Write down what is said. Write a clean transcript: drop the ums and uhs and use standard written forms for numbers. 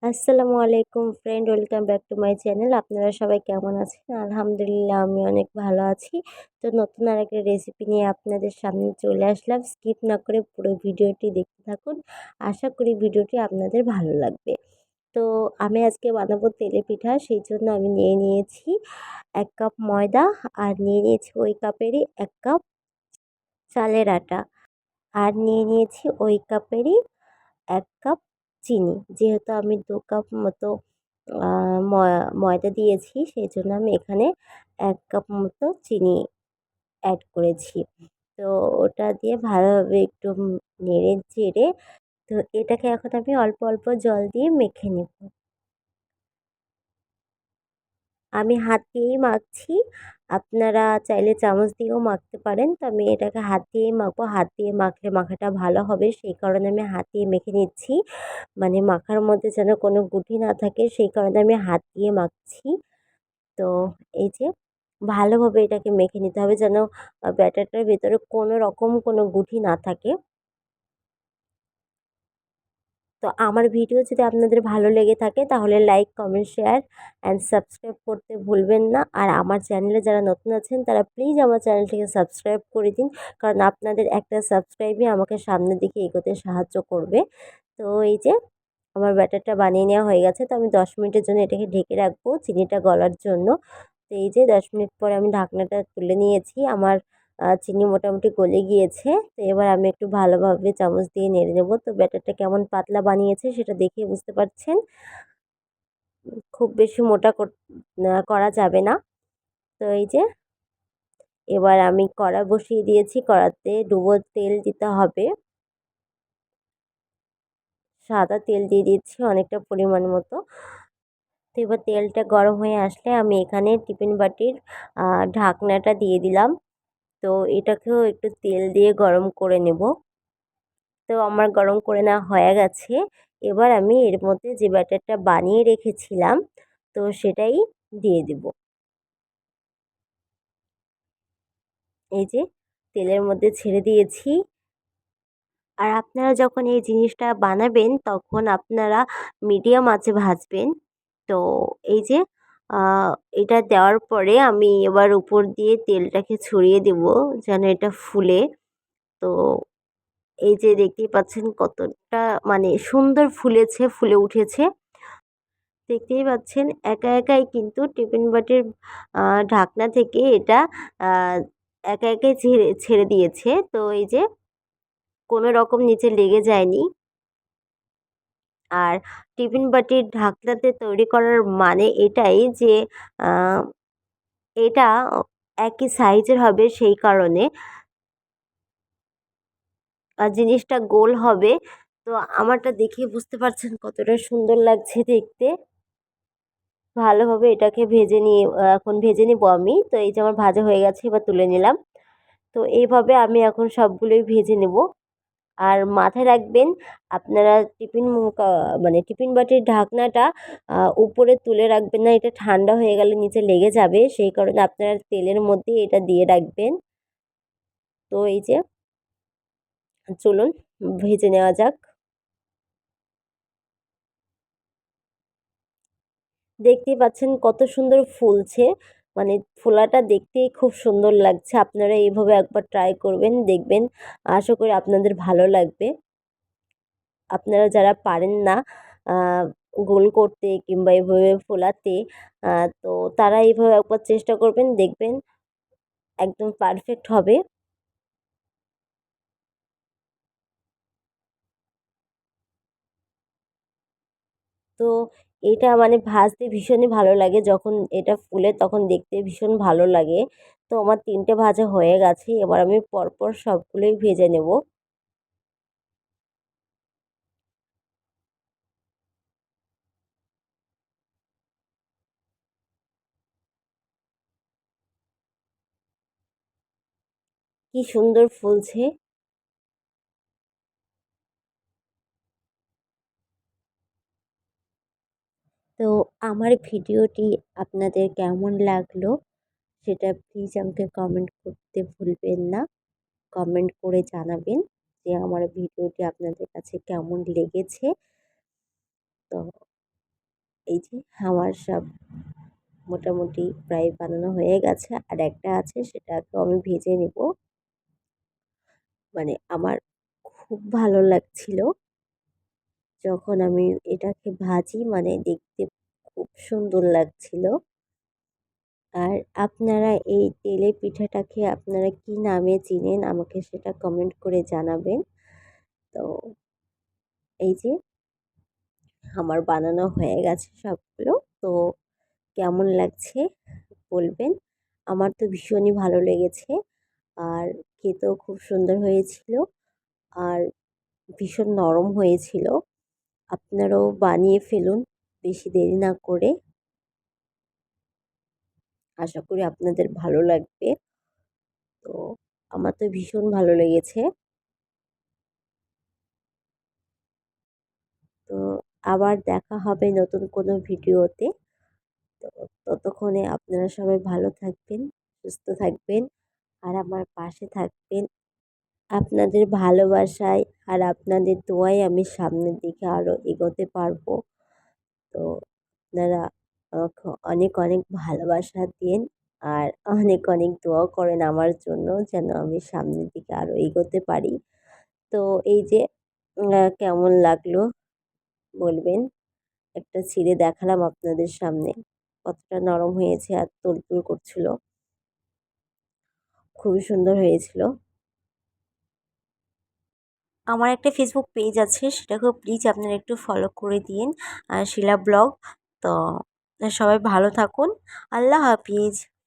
আসসালামু আলাইকুম friend, welcome back to my channel. আপনারা সবাই কেমন আছেন? আলহামদুলিল্লাহ আমি অনেক ভালো আছি। তো নতুন আরেকটা রেসিপি নিয়ে আপনাদের সামনে চলে আসলাম। স্কিপ না করে পুরো ভিডিওটি দেখতে থাকুন। আশা করি ভিডিওটি আপনাদের ভালো লাগবে। তো আমি আজকে বানাবো তেলে পিঠা। সেই জন্য আমি নিয়ে নিয়েছি ১ কাপ ময়দা, আর নিয়ে নিয়েছি ওই কাপেরই ১ কাপ চালের আটা, আর নিয়ে নিয়েছি ওই কাপেরই ১ কাপ চিনি। যেহেতু আমি ২ কাপ মতো আ ময়দা দিয়েছি, সেজন্য আমি এখানে ১ কাপ মতো চিনি অ্যাড করেছি। তো ওটা দিয়ে ভালোভাবে একটু নেড়ে চেড়ে, তো এটাকে এখন আমি অল্প, অল্প জল দিয়ে মেখে নেব। আমি হাত দিয়েই মাখছি। আপনারা চাইলে চামচ দিয়েও মাখতে পারেন। তো আমি এটাকে হাত দিয়েই মাখবো। হাত দিয়ে মাখলে মাখাটা ভালো হবে। সেই কারণে আমি হাত দিয়ে মেখে নিচ্ছি। মানে মাখার মধ্যে যেন কোনো গুটি না থাকে, সেই কারণে আমি হাত দিয়ে মাখছি। তো এই যে ভালোভাবে এটাকে মেখে নিতে হবে, যেন ব্যাটারটার ভেতরে কোনো রকম কোনো গুটি না থাকে। তো আমার ভিডিও যদি আপনাদের ভালো লেগে থাকে তাহলে like, comment, share and subscribe করতে ভুলবেন না। আর আমার চ্যানেলে যারা নতুন আছেন তারা প্লিজ আমার চ্যানেলটিকে সাবস্ক্রাইব করে দিন। কারণ আপনাদের একটা সাবস্ক্রাইবই আমাকে সামনের দিকে এগোতে সাহায্য করবে। তো এই যে আমার ব্যাটারটা বানিয়ে নেওয়া হয়ে গেছে। তো আমি ১০ মিনিটের জন্য এটাকে ঢেকে রাখবো চিনিটা গলার জন্য। তো এই যে ১০ মিনিট পরে আমি ঢাকনাটা তুলে নিয়েছি। আমার চিনি মোটামুটি গলে গিয়েছে। তো এবার আমি একটু ভালোভাবে চামচ দিয়ে নেড়ে নেব। তো ব্যাটারটা কেমন পাতলা বানিয়েছে সেটা দেখেই বুঝতে পারছেন। খুব বেশি মোটা করা যাবে না। তো এই যে এবার আমি কড়া বসিয়ে দিয়েছি। কড়াতে ডুবো তেল দিতে হবে। সাদা তেল দিয়ে দিচ্ছি অনেকটা পরিমাণ মতো। তো এবার তেলটা গরম হয়ে আসলে আমি এখানে টিফিন বাটির ঢাকনাটা দিয়ে দিলাম। তো এটাকেও একটু তেল দিয়ে গরম করে নেব। তো আমার গরম করে নেওয়া হয়ে গেছে। এবার আমি এর মধ্যে যে ব্যাটারটা বানিয়ে রেখেছিলাম, তো সেটাই দিয়ে দেব। এই যে তেলের মধ্যে ছেড়ে দিয়েছি। আর আপনারা যখন এই জিনিসটা বানাবেন তখন আপনারা মিডিয়াম আঁচে ভাজবেন। তো এই যে আ এটা দেওয়ার পরে আমি এবার উপর দিয়ে তেলটাকে ছড়িয়ে দেব যেন এটা ফুলে। তো এই যে দেখতেই পাচ্ছেন কতটা মানে সুন্দর ফুলেছে, ফুলে উঠেছে। দেখতেই পাচ্ছেন একা একাই কিন্তু টিফিন বাটির আ ঢাকনা থেকে এটা আ একা একাই ছেড়ে ছেড়ে দিয়েছে। তো এই যে কোনো রকম নিচে লেগে যায়নি। আর টিফিন বাটির ঢাকনাতে তৈরি করার মানে এটাই যে আ এটা একই সাইজের হবে, সেই কারণে জিনিসটা গোল হবে। তো আমারটা দেখেই বুঝতে পারছেন কতটা সুন্দর লাগছে দেখতে। ভালোভাবে এটাকে ভেজে নিয়ে এখন ভেজে নিবো আমি। তো এই যে আমার ভাজা হয়ে গেছে, এবার তুলে নিলাম। তো এইভাবে আমি এখন সবগুলোই ভেজে নেব। আর মাথায় রাখবেন আপনারা টিফিন কা মানে টিফিন বাটির ঢাকনাটা উপরে তুলে রাখবেন না। এটা ঠান্ডা হয়ে গেলে নিচে লেগে যাবে। সেই কারণে আপনারা তেলের মধ্যেই এটা দিয়ে রাখবেন। তো এই যে চলুন ভেজে নেওয়া যাক। দেখতেই পাচ্ছেন কত সুন্দর ফুলছে। মানে ফোলাটা দেখতেই খুব সুন্দর লাগছে। আপনারা এইভাবে একবার ট্রাই করবেন, দেখবেন। আশা করি আপনাদের ভালো লাগবে। আপনারা যারা পারেন না আ গোল করতে কিংবা এভাবে ফোলাতে, আ তো তারা এইভাবে একবার চেষ্টা করবেন, দেখবেন একদম পারফেক্ট হবে। তো এটা মানে ভাজতে ভীষণই ভালো লাগে। যখন এটা ফুলে তখন দেখতে ভীষণ ভালো লাগে। তো আমার ৩ টে ভাজা হয়ে গেছে। এবার আমি পরপর সবগুলোই ভেজে নেব। কি সুন্দর ফুলছে। তো আমার ভিডিওটি আপনাদের কেমন লাগলো সেটা প্লিজ আমাকে কমেন্ট করতে ভুলবেন না। কমেন্ট করে জানাবেন যে আমার ভিডিওটি আপনাদের কাছে কেমন লেগেছে। তো এই যে আমার সব মোটামুটি প্রায় বানানো হয়ে গেছে, আর একটা আছে সেটাকেও আমি ভেজে নেব। মানে আমার খুব ভালো লাগছিল যখন আমি এটাকে ভাজি, মানে দেখতে খুব সুন্দর লাগছিল। আর আপনারা এই তেলে পিঠাটাকে আপনারা কি নামে চিনেন আমাকে সেটা কমেন্ট করে জানাবেন। তো এই যে আমার বানানো হয়ে গেছে সবগুলো। তো কেমন লাগছে বলবেন। আমার তো ভীষণই ভালো লেগেছে, আর খেতেও খুব সুন্দর হয়েছিল, আর ভীষণ নরম হয়েছিল। আপনারাও বানিয়ে ফেলুন বেশি দেরি না করে। আশা করি আপনাদের ভালো লাগবে। তো আমার তো ভীষণ ভালো লেগেছে। তো আবার দেখা হবে নতুন কোনো ভিডিওতে। তো ততক্ষণে আপনারা সবাই ভালো থাকবেন, সুস্থ থাকবেন, আর আমার পাশে থাকবেন। আপনাদের ভালোবাসায় আর আপনাদের দোয়ায় আমি সামনের দিকে আরও এগোতে পারবো। তো আপনারা আমাকে অনেক অনেক ভালোবাসা দিন, আর অনেক অনেক দোয়া করেন আমার জন্য যেন আমি সামনের দিকে আরও এগোতে পারি। তো এই যে কেমন লাগলো বলবেন। একটা ছিঁড়ে দেখালাম আপনাদের সামনে কতটা নরম হয়েছে আর তুলতুল করছিল। খুবই সুন্দর হয়েছিল। আমার একটা ফেসবুক পেজ আছে, সেটাকেও প্লিজ আপনারা একটু ফলো করে দিন, শিলা ব্লগ। তো সবাই ভালো থাকুন। আল্লাহ হাফিজ।